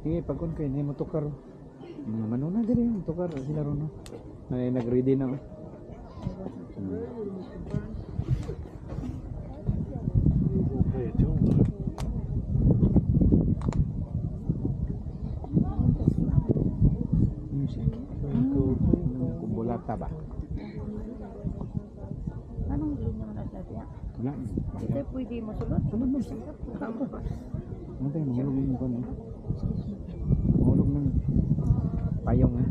Sige, pagkon kayo, hindi mo tukar. Mga manuna din yung tukar. Sila ron, no? Nag-ready na, oh. Music. Kumbulata ba? Anong linya mo na siya? Wala. Hindi pwede mo sulot. Ano ba? Ano tayo? Mahulog yung kon, eh. Mahulog ng payong, eh.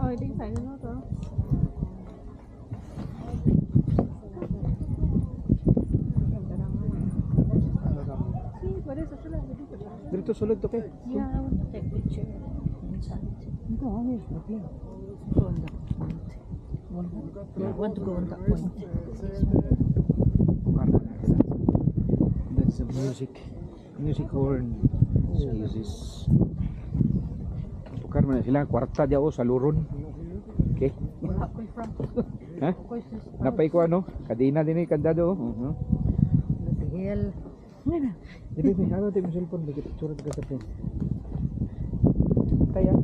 Oh, hindi sa'yo na to. Pwede sa sulot. Dito sulod to, kay. Yeah, I want to take picture inside. Ito, hangin. Okay. Go on that point. I want to go on that point. That's the music horn. Excuses. Tukar man sila kwarta dia sa luron. Okay. Wala ko'y from. Ha? Napay ko ano? Kadina din kandado. The hell. Dili may halo tayo yung cellphone dikit surat ka sa phone. Kaya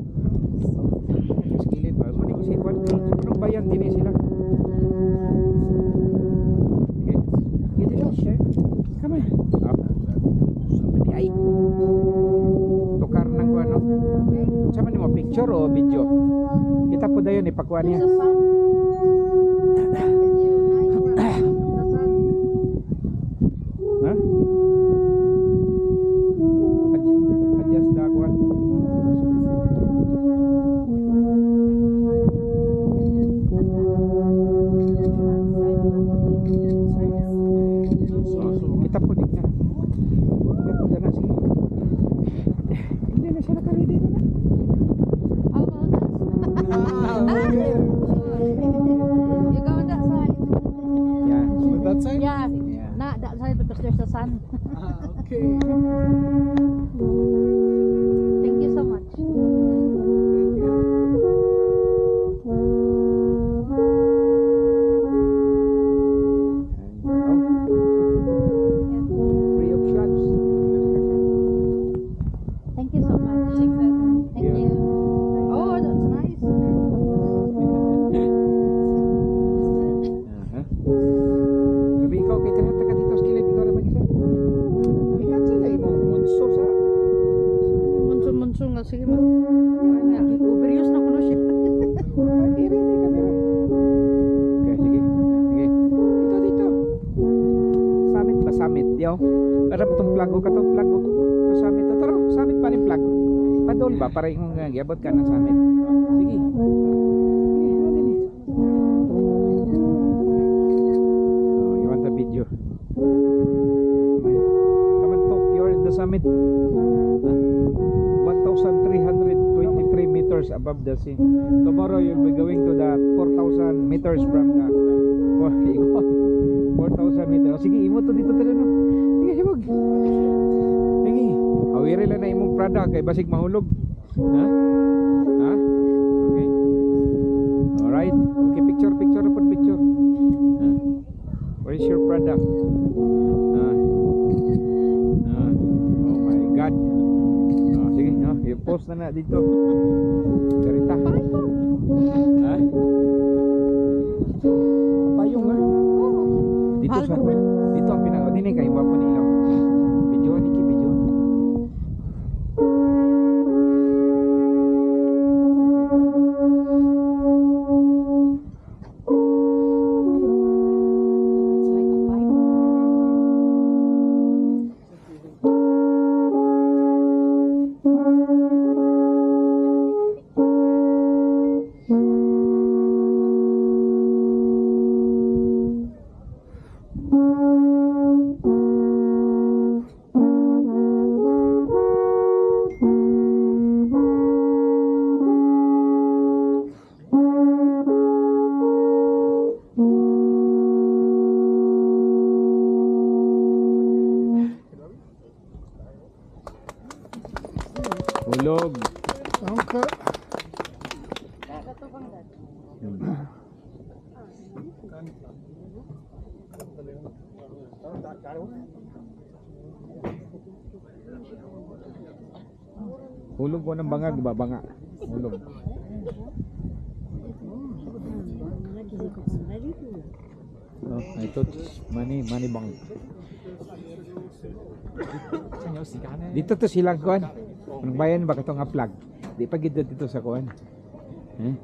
skillet ba? Mo ni si kwan. Anong bayan din sila? Okay. Get it sure. Come on. Sabi di ay. Tukar nang kuan no. Sama ni mo picture o video. Kita po dayon ipakwan niya. Ha? Adjust the kuan. Kita po din na. Kita po na sige. Hindi na siya naka-ready na. Okay. You go on that side. Yeah. With that side? Yeah. Yeah. Not that side because there's the sun. Okay. Thank you so much. Thank you. Free of shots. Thank you so much. Thank Yeah. you. Oh, that's nice. Gabi ikaw kay tinata ka dito skillet ikaw ra mag-isa. Ikan sila imong munso sa. Munso nga sige ma. Overuse na kuno siya. Ay, ready camera. Okay, sige. Sige. Dito. Summit ba summit, yo? Para itong flag ka to, flag ko. Summit to, taro. Summit pa rin flag. Padol ba para yung giabot ka ng summit. Sige. Sige, ano din eh. Oh, you want a video? Come on, talk. You're in the summit. 1,323 meters above the sea. Tomorrow you'll be going to the 4,000 meters from the 4,000 meters. Oh, sige, imo to dito tala no. Sige, sibog. Sige. Awiri lang na imong Prada kay basig mahulog. Ha? Ha? Okay. Alright. Okay, picture upon picture. Where is your Prada? Oh my God. Sige, no, i-post na dito. Garita. Ha? Payong nga. Dito sa dito ang pinang dinay kay wapo ni ilaw. Video ni ki video. It's like a pipe. Hulog. Okay. Hulog ko ng bangag, babanga. Hulog. Oh, ito money bang. Dito to silang kuan. Ang bayan ba katong nga plug? Di pa gid dito sa kuan. Eh?